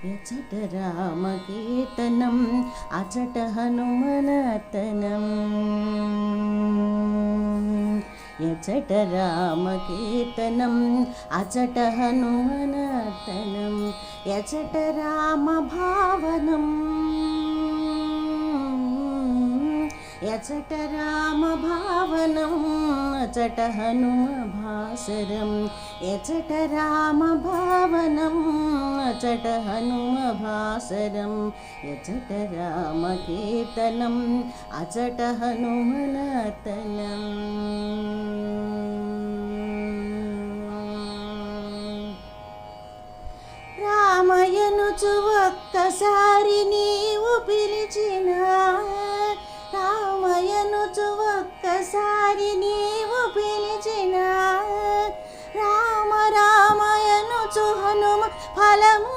ఎచట రామకీర్తనం అచట హనుమనతనం. ఎచట రామకీర్తనం అచట హనుమనతనం. ఎచట రామభావనం ఎచట రామభావనం అచట హనుమభాసరం. ఎచట రామభావనం అచట హనుమభాసరం. ఎచట రామకీర్తనం అచట హనుమనతనం. రామయనుచు ఒక్కసారి నీవు పిలిచినా, రామయనుచు ఒక్కసారి నీవు పిలిచినా, రామ రామయనుచు హనుమ ఫలము